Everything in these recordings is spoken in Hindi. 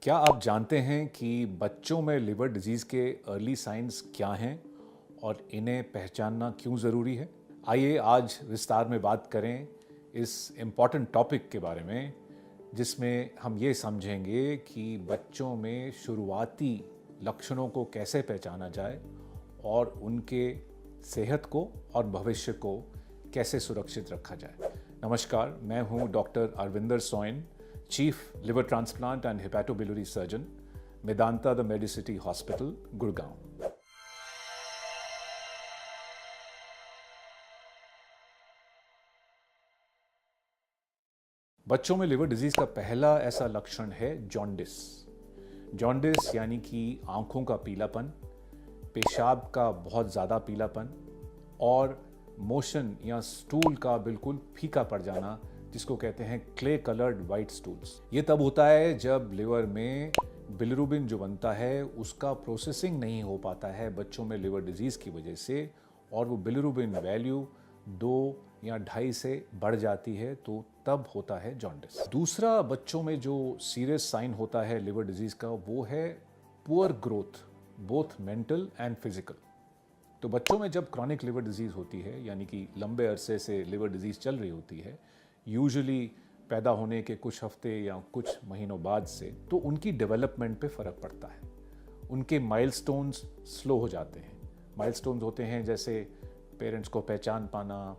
क्या आप जानते हैं कि बच्चों में लिवर डिजीज़ के अर्ली साइंस क्या हैं और इन्हें पहचानना क्यों ज़रूरी है? आइए आज विस्तार में बात करें इस इम्पॉर्टेंट टॉपिक के बारे में, जिसमें हम ये समझेंगे कि बच्चों में शुरुआती लक्षणों को कैसे पहचाना जाए और उनके सेहत को और भविष्य को कैसे सुरक्षित रखा जाए। नमस्कार, मैं हूँ doctor Arvinder Soin, chief liver transplant and hepatobiliary surgeon, Medanta the Medicity hospital, Gurgaon. बच्चों में लिवर डिजीज का पहला ऐसा लक्षण है जॉन्डिस। जॉन्डिस यानी कि आंखों का पीलापन, पेशाब का बहुत ज़्यादा पीलापन और मोशन या स्टूल का बिल्कुल फीका पड़ जाना, जिसको कहते हैं क्ले कलर्ड वाइट स्टूल्स। ये तब होता है जब लिवर में बिलिरुबिन जो बनता है उसका प्रोसेसिंग नहीं हो पाता है बच्चों में लिवर डिजीज़ की वजह से, और वो बिलिरुबिन वैल्यू 2 या 2.5 से बढ़ जाती है, तो तब होता है जॉन्डिस। दूसरा बच्चों में जो सीरियस साइन होता है लिवर डिजीज़ का, वो है poor growth, both mental and physical. तो बच्चों में जब क्रॉनिक लिवर डिजीज़ होती है, यानी कि लंबे अरसे से लिवर डिजीज़ चल रही होती है, यूजुअली पैदा होने के कुछ हफ्ते या कुछ महीनों बाद से, तो उनकी डेवलपमेंट पे फ़र्क पड़ता है। उनके माइलस्टोन्स स्लो हो जाते हैं। माइलस्टोन्स होते हैं जैसे पेरेंट्स को पहचान पाना,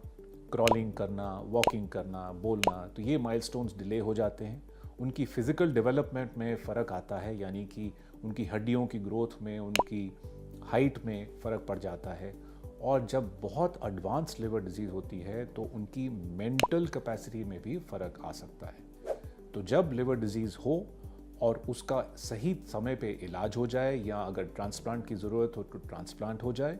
क्रॉलिंग करना, वॉकिंग करना, बोलना, तो ये माइलस्टोन्स डिले हो जाते हैं। उनकी फ़िज़िकल डेवलपमेंट में फ़र्क आता है, यानी कि उनकी हड्डियों की ग्रोथ में, उनकी हाइट में फ़र्क पड़ जाता है। और जब बहुत एडवांस लिवर डिजीज़ होती है तो उनकी मेंटल कैपेसिटी में भी फ़र्क आ सकता है। तो जब लिवर डिजीज़ हो और उसका सही समय पे इलाज हो जाए, या अगर ट्रांसप्लांट की ज़रूरत हो तो ट्रांसप्लांट हो जाए,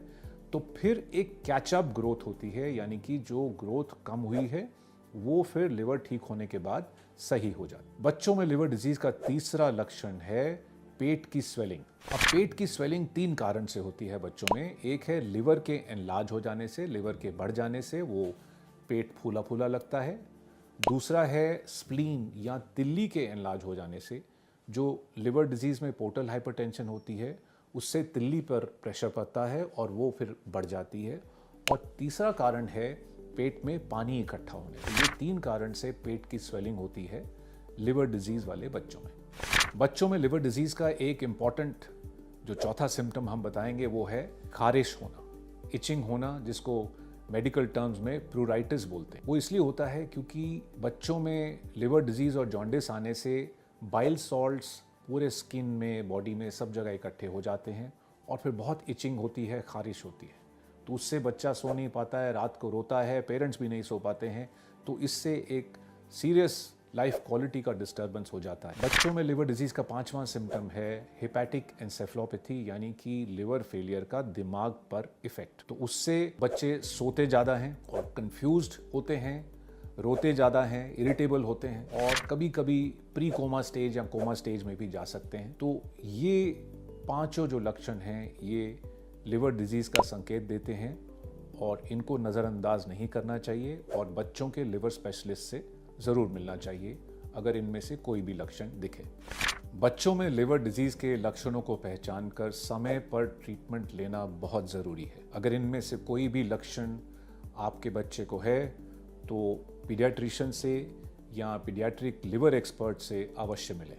तो फिर एक कैचअप ग्रोथ होती है, यानी कि जो ग्रोथ कम हुई है वो फिर लिवर ठीक होने के बाद सही हो जाती। बच्चों में लिवर डिजीज़ का तीसरा लक्षण है पेट की स्वेलिंग। अब पेट की स्वेलिंग 3 कारण से होती है बच्चों में। एक है लिवर के एनलार्ज हो जाने से, लिवर के बढ़ जाने से वो पेट फूला फूला लगता है। दूसरा है स्प्लीन या तिल्ली के एनलार्ज हो जाने से, जो लिवर डिजीज़ में पोर्टल हाइपरटेंशन होती है, उससे तिल्ली पर प्रेशर पड़ता है और वो फिर बढ़ जाती है। और तीसरा कारण है पेट में पानी इकट्ठा होने। तो ये 3 कारण से पेट की स्वेलिंग होती है लिवर डिजीज़ वाले बच्चों में। बच्चों में लिवर डिजीज़ का एक इम्पॉर्टेंट जो चौथा सिम्टम हम बताएंगे वो है खारिश होना, इचिंग होना, जिसको मेडिकल टर्म्स में प्लूराइटिस बोलते हैं। वो इसलिए होता है क्योंकि बच्चों में लिवर डिजीज़ और जॉन्डिस आने से बाइल सॉल्ट्स पूरे स्किन में, बॉडी में, सब जगह इकट्ठे हो जाते हैं और फिर बहुत इचिंग होती है, खारिश होती है। तो उससे बच्चा सो नहीं पाता है, रात को रोता है, पेरेंट्स भी नहीं सो पाते हैं। तो इससे एक सीरियस लाइफ क्वालिटी का डिस्टर्बेंस हो जाता है। बच्चों में लिवर डिजीज़ का 5वां सिम्टम है हेपेटिक एन्सेफेलोपैथी, यानी कि लिवर फेलियर का दिमाग पर इफेक्ट। तो उससे बच्चे सोते ज़्यादा हैं और कंफ्यूज्ड होते हैं, रोते ज़्यादा हैं, इरिटेबल होते हैं और कभी कभी प्री कोमा स्टेज या कोमा स्टेज में भी जा सकते हैं। तो ये 5 जो लक्षण हैं, ये लिवर डिजीज़ का संकेत देते हैं और इनको नज़रअंदाज नहीं करना चाहिए और बच्चों के लिवर स्पेशलिस्ट से ज़रूर मिलना चाहिए अगर इनमें से कोई भी लक्षण दिखे। बच्चों में लिवर डिजीज़ के लक्षणों को पहचान कर समय पर ट्रीटमेंट लेना बहुत ज़रूरी है। अगर इनमें से कोई भी लक्षण आपके बच्चे को है तो पीडियाट्रिशियन से या पीडियाट्रिक लिवर एक्सपर्ट से अवश्य मिलें।